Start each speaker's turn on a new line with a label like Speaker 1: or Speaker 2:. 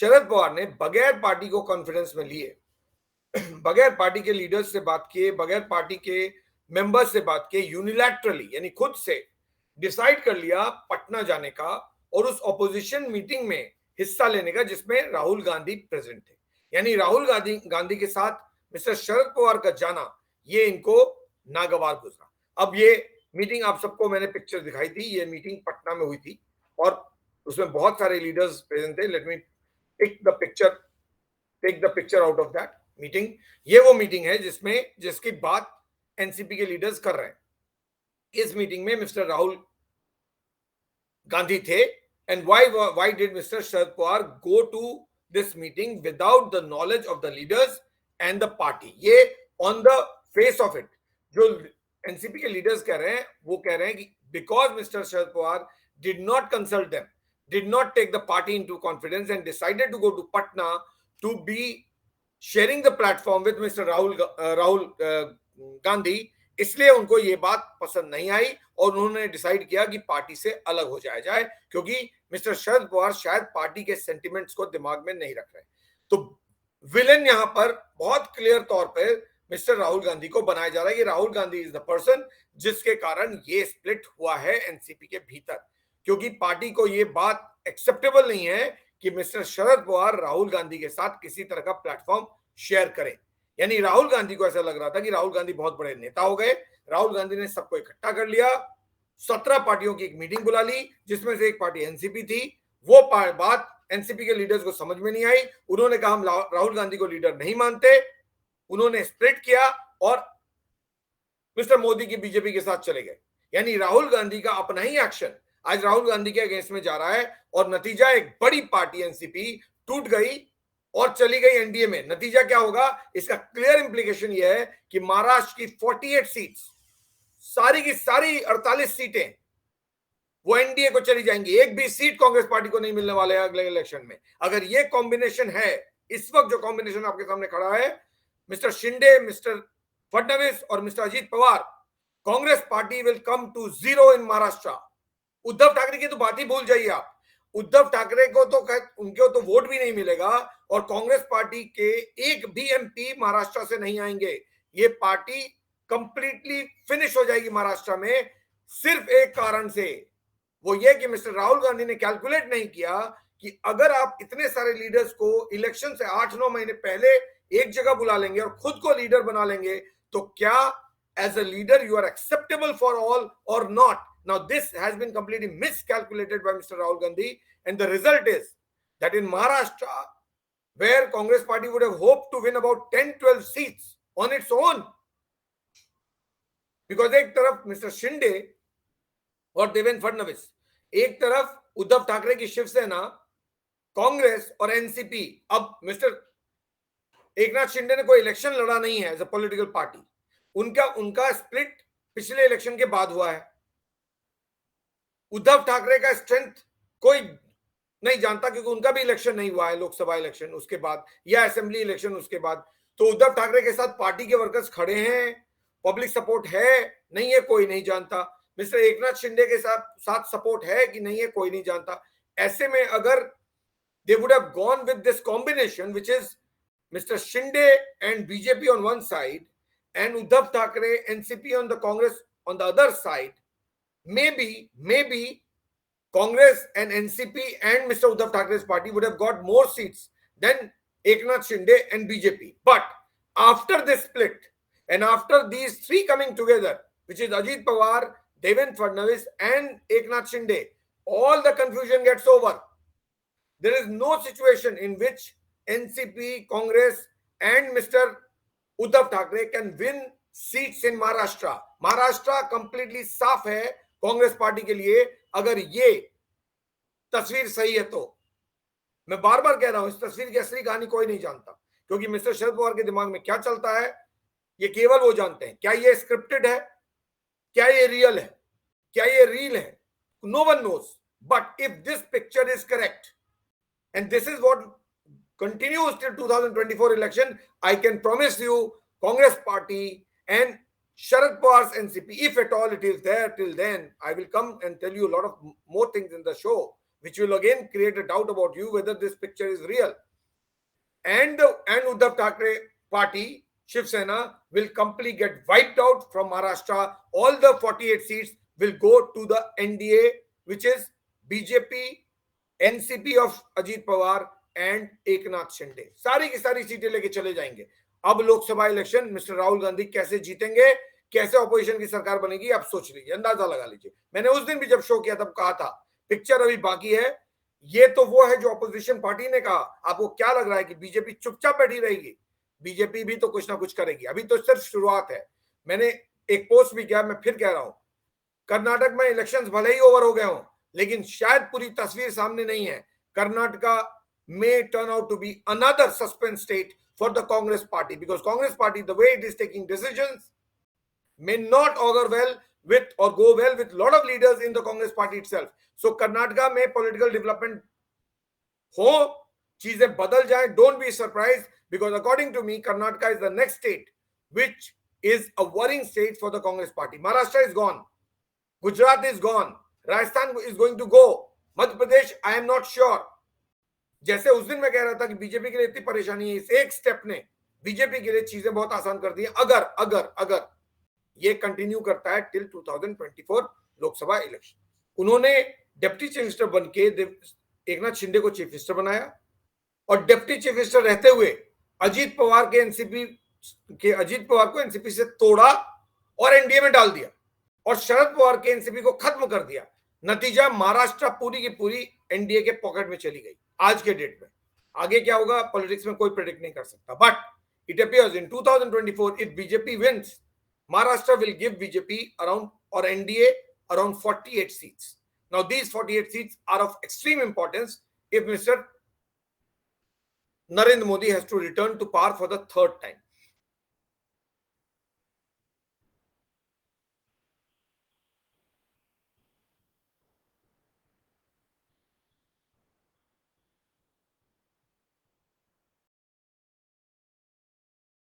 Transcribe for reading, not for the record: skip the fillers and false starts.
Speaker 1: शरद पवार ने बगैर पार्टी को कॉन्फिडेंस में लिए, बगैर पार्टी के लीडर्स से बात किए, बगैर पार्टी के मेंबर्स से बात किए, यूनिलैटरली यानी खुद से डिसाइड कर लिया पटना जाने का और उस ऑपोजिशन मीटिंग में हिस्सा लेने का जिसमें राहुल गांधी प्रेजेंट थे। यानी राहुल गांधी के साथ मिस्टर शरद पवार का जाना ये इनको नागवार गुजरा। अब ये मीटिंग आप सबको मैंने पिक्चर दिखाई थी, ये मीटिंग पटना में हुई थी और उसमें बहुत सारे लीडर्स प्रेजेंट थे। Let me take the picture out of that meeting. ये वो मीटिंग है जिसकी बात एनसीपी के लीडर्स कर रहे हैं। इस मीटिंग में मिस्टर राहुल गांधी थे and why did mister Sharad Pawar go to this meeting without the knowledge of the leaders and the party. ये on the face of it जो एनसीपी के लीडर्स कह रहे हैं वो कह रहे हैं कि because mister Sharad Pawar did not consult them, did not take the party into confidence and decided to go to Patna to be sharing the platform with Mr. Rahul Gandhi, इसलिए उनको ये बात पसंद नहीं आई और उन्होंने डिसाइड किया कि पार्टी से अलग हो जाया जाए क्योंकि मिस्टर शरद पवार शायद पार्टी के सेंटिमेंट्स को दिमाग में नहीं रख रहे। तो विलेन यहां पर बहुत क्लियर तौर पर मिस्टर राहुल गांधी को बनाया जा रहा है कि Rahul Gandhi is the person जिसके कारण ये स्प्लिट हुआ है एनसीपी के भीतर, क्योंकि पार्टी को ये बात एक्सेप्टेबल नहीं है कि मिस्टर शरद पवार राहुल गांधी के साथ किसी तरह का प्लेटफॉर्म शेयर करें। यानी राहुल गांधी को ऐसा लग रहा था कि राहुल गांधी बहुत बड़े नेता हो गए, राहुल गांधी ने सबको इकट्ठा कर लिया, 17 पार्टियों की एक मीटिंग बुला ली जिसमें से एक पार्टी एनसीपी थी। वो बात एनसीपी के लीडर्स को समझ में नहीं आई, उन्होंने कहा हम राहुल गांधी को लीडर नहीं मानते, उन्होंने स्प्लिट किया और मिस्टर मोदी की बीजेपी के साथ चले गए। यानी राहुल गांधी का अपना ही एक्शन आज राहुल गांधी के अगेंस्ट में जा रहा है और नतीजा एक बड़ी पार्टी एनसीपी टूट गई और चली गई एनडीए में। नतीजा क्या होगा इसका क्लियर इंप्लीकेशन यह है कि महाराष्ट्र की 48 सीट्स सारी की सारी 48 सीटें वो एनडीए को चली जाएंगी, एक भी सीट कांग्रेस पार्टी को नहीं मिलने वाले है अगले इलेक्शन में। अगर ये कॉम्बिनेशन है, इस वक्त जो कॉम्बिनेशन आपके सामने खड़ा है, मिस्टर शिंदे, मिस्टर फडणवीस और mister Ajit Pawar, Congress party will come to zero in Maharashtra. Uddhav Thackeray की तो बात ही भूल जाइए आप, उद्धव ठाकरे को तो उनके तो वोट भी नहीं मिलेगा और कांग्रेस पार्टी के एक भी एमपी महाराष्ट्र से नहीं आएंगे। ये पार्टी कंप्लीटली फिनिश हो जाएगी महाराष्ट्र में सिर्फ एक कारण से, वो ये कि मिस्टर राहुल गांधी ने कैलकुलेट नहीं किया कि अगर आप इतने सारे लीडर्स को इलेक्शन से 8-9 महीने पहले एक जगह बुला लेंगे और खुद को लीडर बना लेंगे तो क्या as a leader you are acceptable for all और not. Now this has been completely miscalculated by Mr. Rahul Gandhi and the result is that in Maharashtra where Congress party would have hoped to win about 10-12 seats on its own, because एक तरफ mister Shinde और देवेंद्र फडणवीस, एक तरफ उद्धव ठाकरे की शिवसेना, कांग्रेस और NCP. अब mister Eknath Shinde ने कोई इलेक्शन लड़ा नहीं है एज अ पॉलिटिकल पार्टी, उनका स्प्लिट पिछले इलेक्शन के बाद हुआ है। उद्धव ठाकरे का स्ट्रेंथ कोई नहीं जानता क्योंकि उनका भी इलेक्शन नहीं हुआ है, लोकसभा इलेक्शन उसके बाद या असेंबली इलेक्शन उसके बाद। तो उद्धव ठाकरे के साथ पार्टी के वर्कर्स खड़े हैं, पब्लिक सपोर्ट है नहीं है कोई नहीं जानता, मिस्टर एकनाथ शिंदे के साथ सपोर्ट है कि नहीं है कोई नहीं जानता। ऐसे में अगर they would have gone with this combination which is mister Shinde and BJP on one side and Uddhav Thackeray NCP on the Congress on the other side, maybe Congress and NCP and Mr. Uddhav Thackeray's party would have got more seats than Eknath Shinde and BJP. But after this split and after these three coming together, which is Ajit Pawar, Devendra Fadnavis and Eknath Shinde, all the confusion gets over. There is no situation in which NCP, Congress and Mr. Uddhav Thackeray can win seats in Maharashtra. Maharashtra completely साफ है Congress party के लिए अगर ये तस्वीर सही है तो। मैं बार बार कह रहा हूं इस तस्वीर की असली कहानी कोई नहीं जानता क्योंकि मिस्टर शरद पवार के दिमाग में क्या चलता है ये केवल वो जानते हैं। क्या ये स्क्रिप्टेड है, क्या ये रियल है, क्या ये रील है, no one knows. But if this picture is correct and this is what continues till 2024 election, I can promise you Congress party and Sharad Pawar's NCP, if at all it is there till then, I will come and tell you a lot of more things in the show. which will again create a doubt about you whether this picture is real. And Uddhav Thackeray party, Shiv Sena, will completely get wiped out from Maharashtra. All the 48 seats will go to the NDA, which is BJP, NCP of Ajit Pawar and Eknath Shinde. सारी की सारी सीटें लेके चले जाएंगे. अब Lok Sabha election mister Rahul Gandhi कैसे जीतेंगे, कैसे ऑपोजिशन की सरकार बनेगी, आप सोच लीजिए, अंदाजा लगा लीजिए. मैंने उस दिन भी जब शो किया तब कहा था पिक्चर अभी बाकी है. ये तो वो है जो ऑपोजिशन पार्टी ने कहा. आपको क्या लग रहा है कि बीजेपी चुपचाप बैठी रहेगी? बीजेपी भी तो कुछ ना कुछ करेगी. अभी तो सिर्फ शुरुआत है. मैंने एक पोस्ट भी किया, मैं फिर कह रहा हूं, कर्नाटक में इलेक्शंस भले ही ओवर हो गए हों, लेकिन शायद पूरी तस्वीर सामने नहीं है. Karnataka may turn out to be another suspense state for the Congress party, because Congress party, the way it is taking decisions, may not augur well with or go well with a lot of leaders in the Congress party itself. So Karnataka में political development हो, चीजें बदल जाए, don't be surprised, because according to me Karnataka is the next state which is a worrying state for the Congress party. Maharashtra is gone, Gujarat is gone, Rajasthan is going to go, Madhya Pradesh I am not sure. जैसे उस दिन मैं कह रहा था कि BJP के लिए इतनी परेशानी है, इस एक स्टेप ने बीजेपी के लिए चीजें बहुत आसान कर दी हैं, अगर अगर अगर ये कंटिन्यू करता है टिल 2024 लोकसभा इलेक्शन. उन्होंने डिप्टी चीफ मिनिस्टर बनके एकनाथ शिंदे को चीफ मिनिस्टर बनाया, और डिप्टी चीफ मिनिस्टर रहते हुए अजीत पवार को एनसीपी से तोड़ा और एनडीए में डाल दिया, और शरद पवार के एनसीपी को खत्म कर दिया. नतीजा महाराष्ट्र पूरी की पूरी एनडीए के पॉकेट में चली गई. आज के डेट में आगे क्या होगा पॉलिटिक्स में कोई प्रेडिक्ट नहीं कर सकता. But it appears in 2024 if BJP wins, Maharashtra will give BJP around और NDA around 48 seats. Now these 48 seats are of extreme importance if mister Narendra Modi has to return to power for the third time.